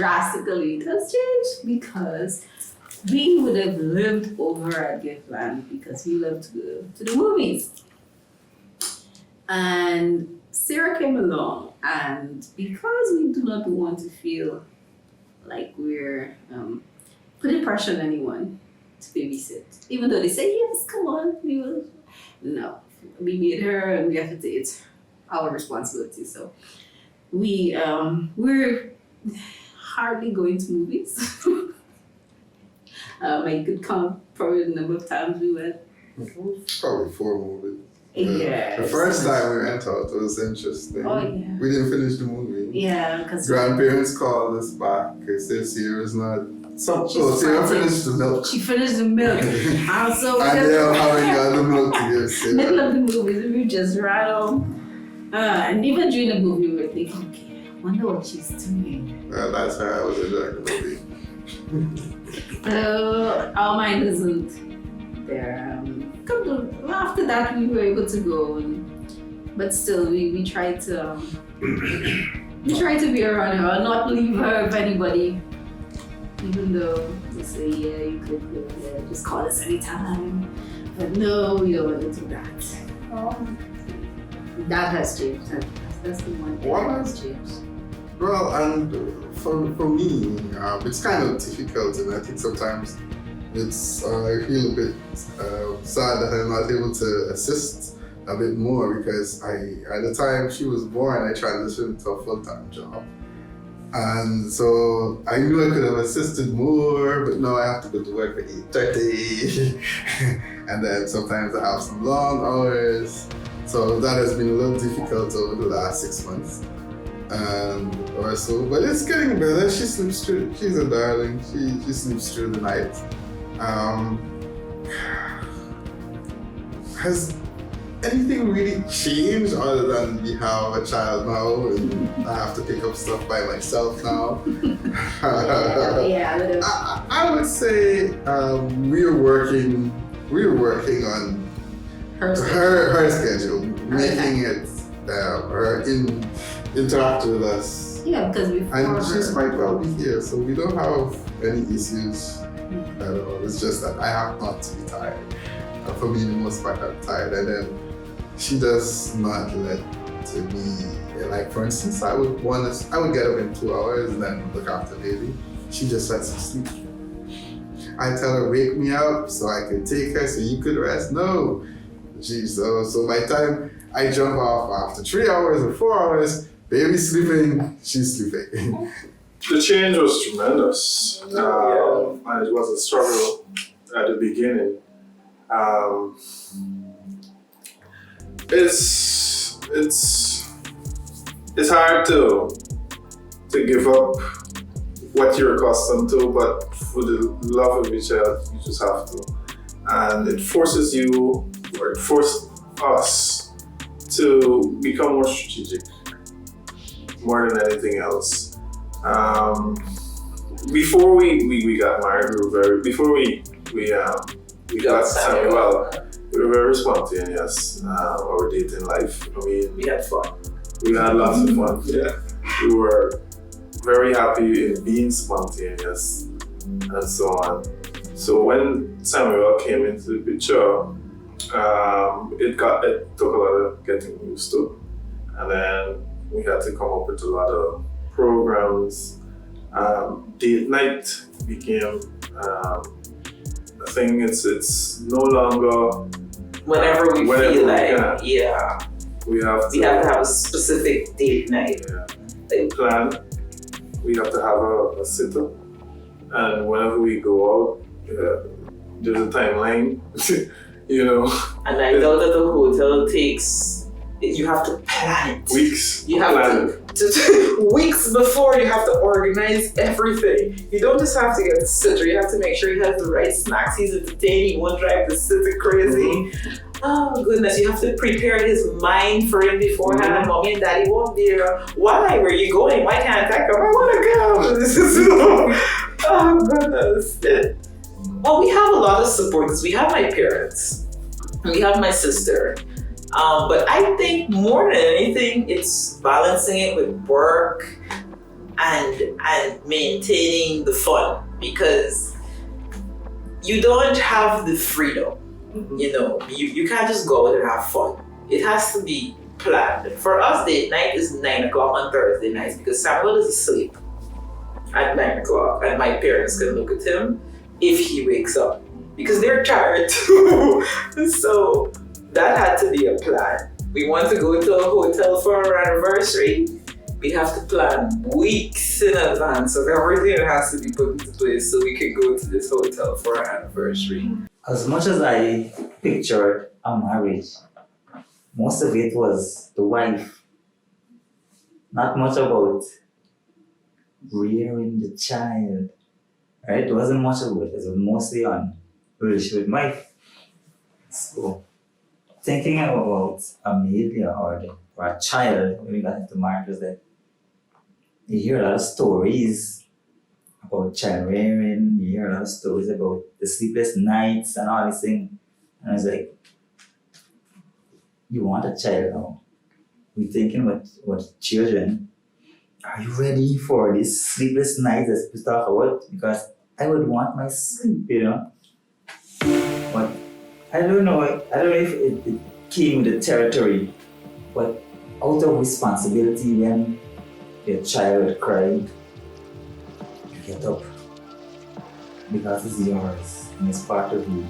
drastically. It has changed because we would have lived over at Giftland because we love to go to the movies. And Sarah came along, and because we do not want to feel like we're putting pressure on anyone to babysit, even though they say, yes, come on, we will. No, we made her and we have to take it our responsibility. So we're hardly going to movies. I could count probably the number of times we went. Probably 4 movies. Yeah. The first time we went out was interesting. Oh, yeah. We didn't finish the movie. Yeah, because Grandparents called us back because their Sierra's not. Sierra finished the milk. She finished the milk. Also, And they were having the milk to give Sierra. middle of the movie, we just ran on. And even during the movie, we were thinking, okay, I wonder what she's doing. Well, that's how I was enjoying the movie. Our mind isn't there. After that, we were able to go, but still, we try to be around her, not leave her with anybody. Even though they say, yeah, you could go there, just call us anytime. But no, we don't want to do that. That has changed. That's the one thing that has changed. Well, and for me, it's kind of difficult, and I think sometimes I feel a bit sad that I'm not able to assist a bit more because at the time she was born, I transitioned to a full-time job. And so I knew I could have assisted more, but no, I have to go to work at 8:30. And then sometimes I have some long hours. So that has been a little difficult over the last 6 months. Or so, but it's getting better. She sleeps through. She's a darling. She sleeps through the night. Has anything really changed other than we have a child now and I have to pick up stuff by myself now? I would say we're working on her schedule, making it her interact with us. Yeah, because and she's quite well be here, so we don't have any issues at all. It's just that I have not to be tired. For me, the most part, I'm tired, and then she does not let me. Like for instance, I would get up in 2 hours and then look after baby. She just lets me sleep. I tell her, wake me up so I could take her so you could rest. No. Geez, so by the time I jump off after 3 hours or 4 hours, baby's sleeping, she's sleeping. The change was tremendous. And it was a struggle at the beginning. It's hard to give up what you're accustomed to, but for the love of your child, you just have to. And it forces you, or it forced us to become more strategic, more than anything else. Before we got married, before we got Samuel, we were very spontaneous. Our dating life, I mean, we had fun. We had lots of fun. Yeah, we were very happy in being spontaneous and so on. So when Samuel came into the picture, it took a lot of getting used to, and then we had to come up with a lot of programs. Date night became a thing. It's no longer whenever we feel like we have to have a specific date night. Yeah. Plan. We have to have a sitter, and whenever we go out, there's a timeline. You know. And I know that the hotel takes. You have to plan it. Weeks. You have to weeks before you have to organize everything. You don't just have to get a sitter. You have to make sure he has the right snacks. He's entertaining. He won't drive the sitter crazy. Mm-hmm. Oh goodness, you have to prepare his mind for it beforehand. Mm-hmm. Mommy and daddy won't be here. Why? Where are you going? Why can't I come? I want to go. This is oh goodness. Well, we have a lot of support because we have my parents. We have my sister. But I think more than anything, it's balancing it with work and maintaining the fun, because you don't have the freedom. You know, you can't just go out and have fun. It has to be planned. For us, date night is 9 o'clock on Thursday nights because Samuel is asleep at 9 o'clock, and my parents can look at him if he wakes up because they're tired too. So that had to be a plan. We want to go to a hotel for our anniversary. We have to plan weeks in advance of everything that has to be put into place so we can go to this hotel for our anniversary. As much as I pictured a marriage, most of it was the wife. Not much about rearing the child. Right? It wasn't much of it. It was mostly on relationship with wife. So thinking about Amelia or a child when we got into marriage was that you hear a lot of stories about child rearing, you hear a lot of stories about the sleepless nights and all these things. And I was like, you want a child now. We're thinking with children. Are you ready for this sleepless night that we talk about? Because I would want my sleep, you know. But I don't know if it came with the territory, but out of responsibility when your child cried, you get up because it's yours and it's part of you.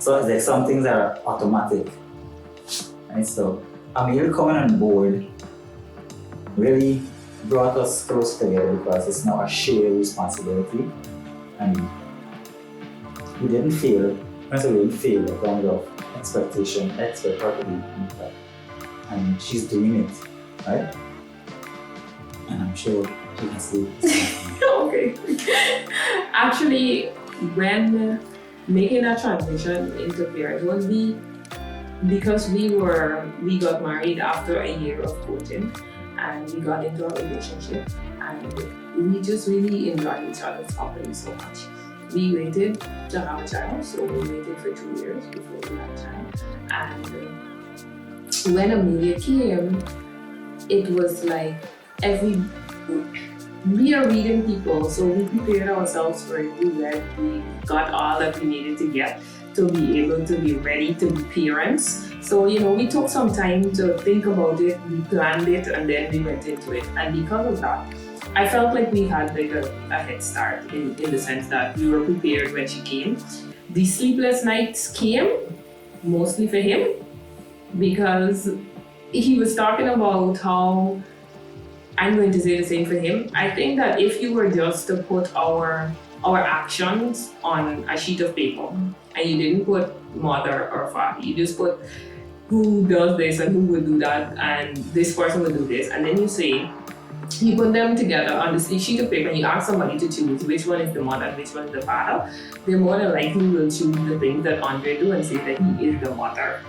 So it's like some things are automatic. And so Amelia coming on board really brought us close together because it's now a shared responsibility, and we didn't fail. We didn't fail in terms of expectation. I expect her to be in that, and she's doing it, right? And I'm sure she can see it. Okay. Actually, when making that transition into parenthood, because we got married after a year of courting, and we got into a relationship, and we just really enjoyed each other's company so much. We waited to have a child, so we waited for 2 years before we had a child. And when Amelia came, it was like we are reading people, so we prepared ourselves for it. We got all that we needed to get to be able to be ready to be parents. So, you know, we took some time to think about it, we planned it, and then we went into it. And because of that, I felt like we had like a head start in the sense that we were prepared when she came. The sleepless nights came mostly for him because he was talking about how, I'm going to say the same for him. I think that if you were just to put our actions on a sheet of paper and you didn't put mother or father, you just put who does this and who would do that and this person would do this, and then you put them together on the sheet of paper and you ask somebody to choose which one is the mother and which one is the father, they more than likely will choose the things that Andre do and say that he is the mother.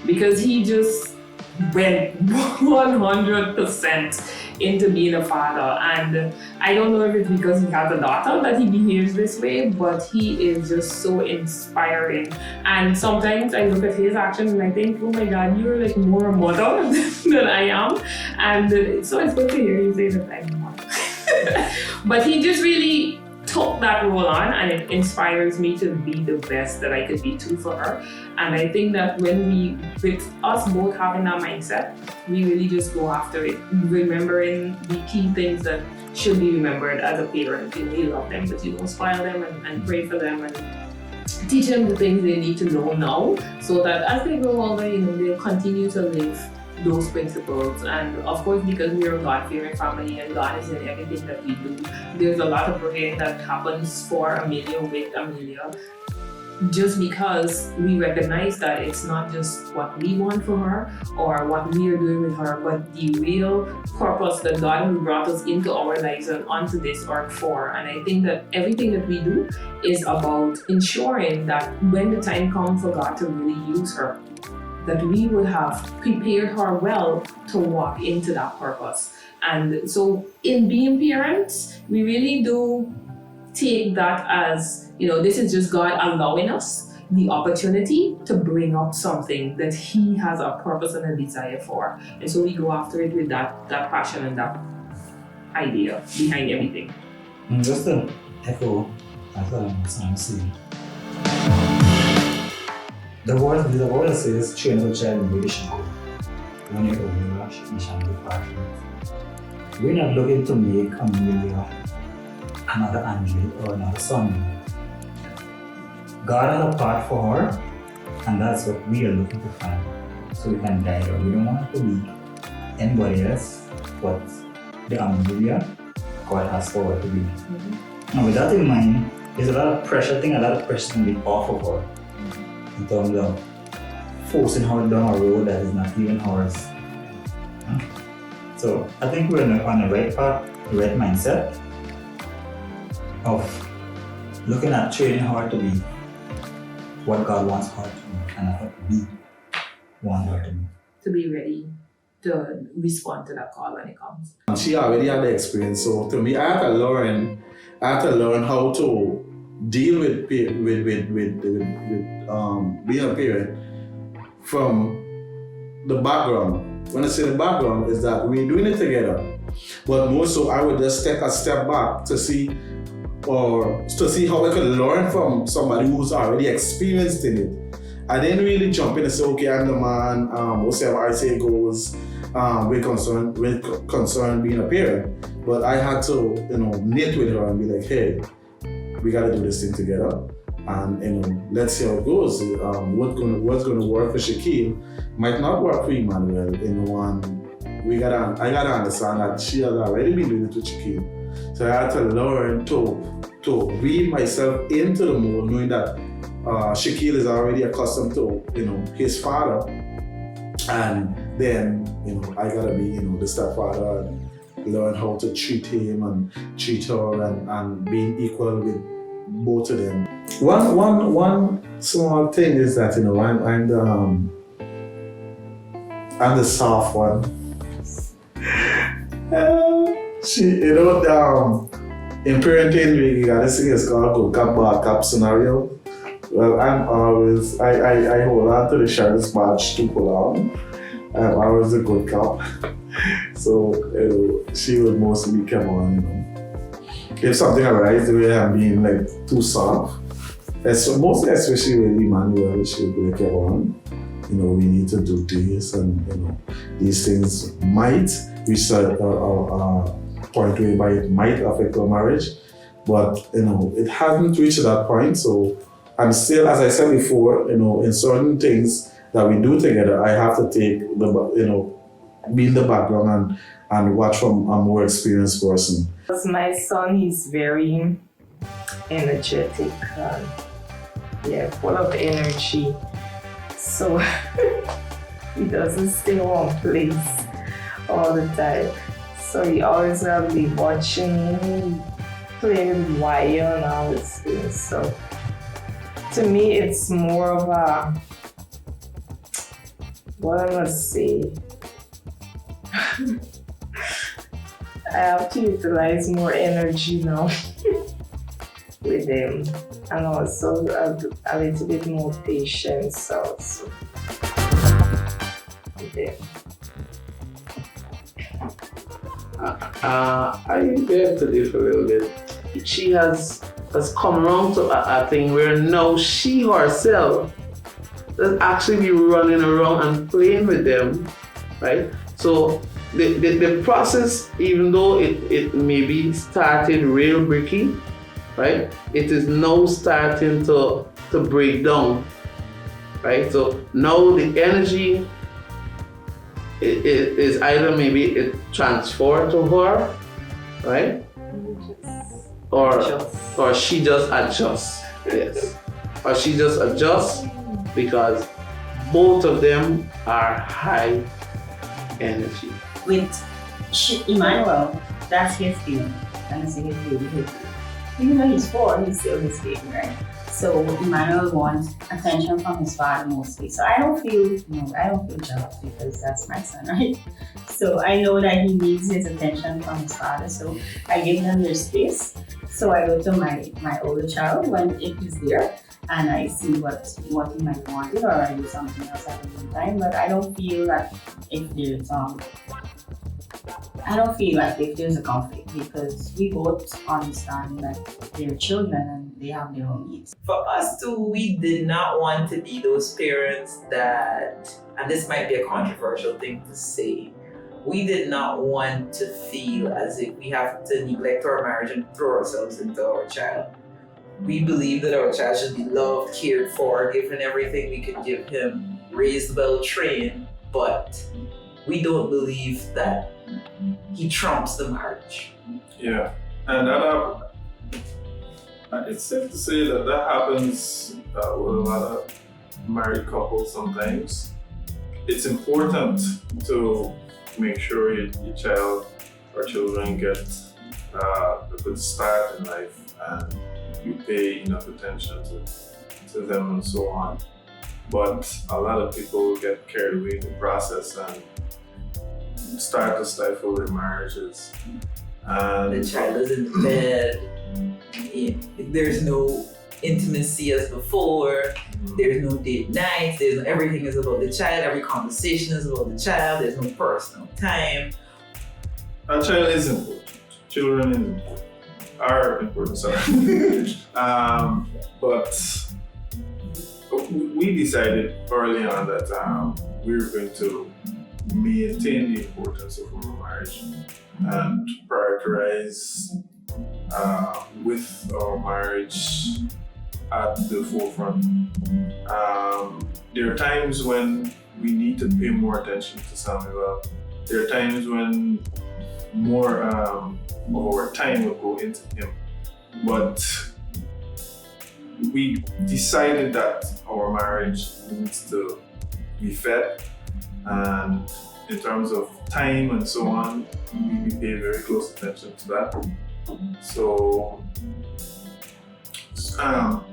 Because he just went 100% into being a father, and I don't know if it's because he has a daughter that he behaves this way, but he is just so inspiring. And sometimes I look at his actions and I think, oh my God, you're like more a mother than I am. And so it's good to hear you say that I'm a mother. But he just really took that role on, and it inspires me to be the best that I could be too for her. And I think that with us both having that mindset, we really just go after it, remembering the key things that should be remembered as a parent. You know, you love them, but you don't spoil them, and pray for them and teach them the things they need to know now, so that as they grow older, you know, they'll continue to live those principles. And of course, because we're a God-fearing family and God is in everything that we do, there's a lot of praying that happens for Amelia with Amelia, just because we recognize that it's not just what we want for her or what we are doing with her, but the real purpose that God has brought us into our lives and onto this earth for. And I think that everything that we do is about ensuring that when the time comes for God to really use her, that we would have prepared her well to walk into that purpose. And so in being parents, we really do take that as, you know, this is just God allowing us the opportunity to bring up something that He has a purpose and a desire for. And so we go after it with that passion and that idea behind everything. And just to echo as I'm saying, the word says train the child in the way they should go. When you're older, you shall be part. We're not looking to make Amelia another Andre or another Sonia. God has a part for her, and that's what we are looking to find. So we can guide her. We don't want her to be anybody else but the Amelia God has for her to be. And with that in mind, there's a lot of pressure can be off of her in terms of forcing her down a road that is not even hers. So I think we're on the right path, the right mindset of looking at training her to be what God wants her to be and not what we want her to be. To be ready to respond to that call when it comes. And she already had the experience, so to me, I had to learn how to deal with being a parent from the background. When I say the background, is that we're doing it together, but more so, I would just take a step back to see how I could learn from somebody who's already experienced in it. I didn't really jump in and say, okay, I'm the man, whatever I say goes, with concern being a parent. But I had to, knit with her and be like, hey, we gotta do this thing together. And let's see how it goes. What's gonna work for Shaquille might not work for Emmanuel. I gotta understand that she has already been doing it with Shaquille. So I had to learn to read myself into the mode, knowing that Shaquille is already accustomed to his father, and then I gotta be the stepfather and learn how to treat him and treat her and being equal with both of them. One small thing is that I'm the soft one. In parenting, we gotta see it's called good cop bad cop scenario. Well, I hold on to the sheriff's badge to pull on. I'm always a good cop. So she would mostly come on, if something arises the way I'm being too soft, mostly especially with Emmanuel, she would be like, come on, we need to do this, and these things might reach a point whereby it might affect our marriage, but it hasn't reached that point. So I'm still, as I said before, in certain things that we do together, I have to take be in the background and watch from a more experienced person. Because my son is very energetic, full of energy. So he doesn't stay one place all the time. So he always will be watching, playing with wire and all these things. So to me, it's more of a, what I must say, I have to utilize more energy now with him, and also a little bit more patience also with him. I beg to differ a little bit. She has come around to a thing where now she herself will actually be running around and playing with them, right? So the process, even though it maybe started real bricky, right? It is now starting to break down, right? So now the energy it is either maybe it transferred to her, right? Or she just adjusts, yes. Or she just adjusts because both of them are high energy. With Emmanuel, that's his game, and it's his baby. Even though he's 4, he's still his baby, right? So Emmanuel wants attention from his father mostly. So I don't feel jealous because that's my son, right? So I know that he needs his attention from his father. So I give them their space. So I go to my older child when it is there, and I see what he might want it, or I do something else at the same time. But I don't feel that if there's I don't feel like if there's a conflict because we both understand that they're children and they have their own needs. For us too, we did not want to be those parents that, and this might be a controversial thing to say, we did not want to feel as if we have to neglect our marriage and throw ourselves into our child. We believe that our child should be loved, cared for, given everything we could give him, raised well, trained, but we don't believe that he trumps the marriage. Yeah, and that it's safe to say that happens with a lot of married couples sometimes. It's important to make sure your child or children get a good start in life and you pay enough attention to them and so on. But a lot of people get carried away in the process and start to stifle their marriages. And The child is in bed, there's no intimacy as before, there's no date nights, everything is about the child, every conversation is about the child, there's no personal time. a child is important. Children are important, sorry. But we decided early on that we were going to maintain the importance of our marriage and prioritize with our marriage at the forefront. There are times when we need to pay more attention to Samuel. There are times when more of our time will go into him. But we decided that our marriage needs to be fed, and in terms of time and so on, we pay very close attention to that. So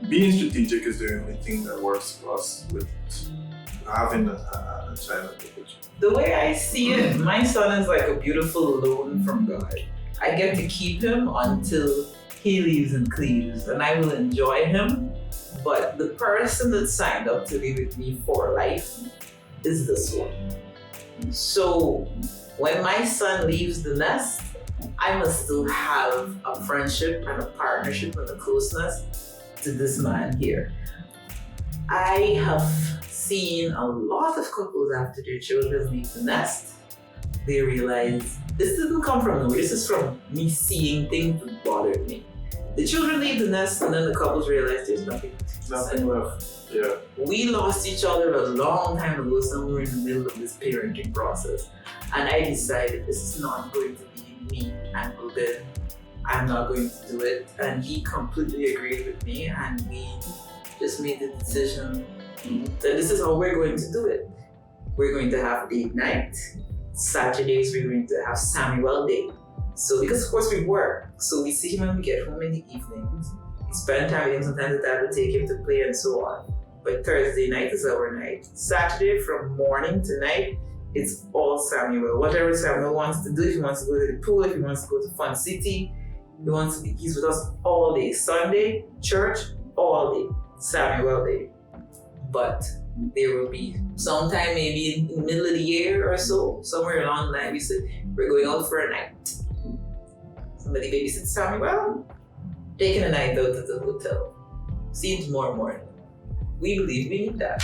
being strategic is the only thing that works for us with having a child in the picture. The way I see it, my son is like a beautiful loan from God. I get to keep him until he leaves and cleaves, and I will enjoy him. But the person that signed up to be with me for life is this one. So when my son leaves the nest, I must still have a friendship and a partnership and a closeness to this man here. I have seen a lot of couples after their children leave the nest, they realize this didn't come from nowhere, this is from me seeing things that bothered me. The children leave the nest and then the couples realize there's nothing left. Yeah. We lost each other a long time ago, somewhere in the middle of this parenting process. And I decided this is not going to be me and Ruben. I'm not going to do it. And he completely agreed with me, and we just made the decision that this is how we're going to do it. We're going to have date night. Saturdays we're going to have Samuel Day. So because of course we work, so we see him when we get home in the evenings. We spend time with him, sometimes the dad will take him to play and so on. But Thursday night is our night. Saturday from morning to night, it's all Samuel. Whatever Samuel wants to do, if he wants to go to the pool, if he wants to go to Fun City, he's with us all day. Sunday, church, all day. Samuel Day. But there will be sometime maybe in the middle of the year or so, somewhere along the line, we said, we're going out for a night. Somebody babysits Samuel, taking a night out at the hotel. See you tomorrow morning. We believe we need that.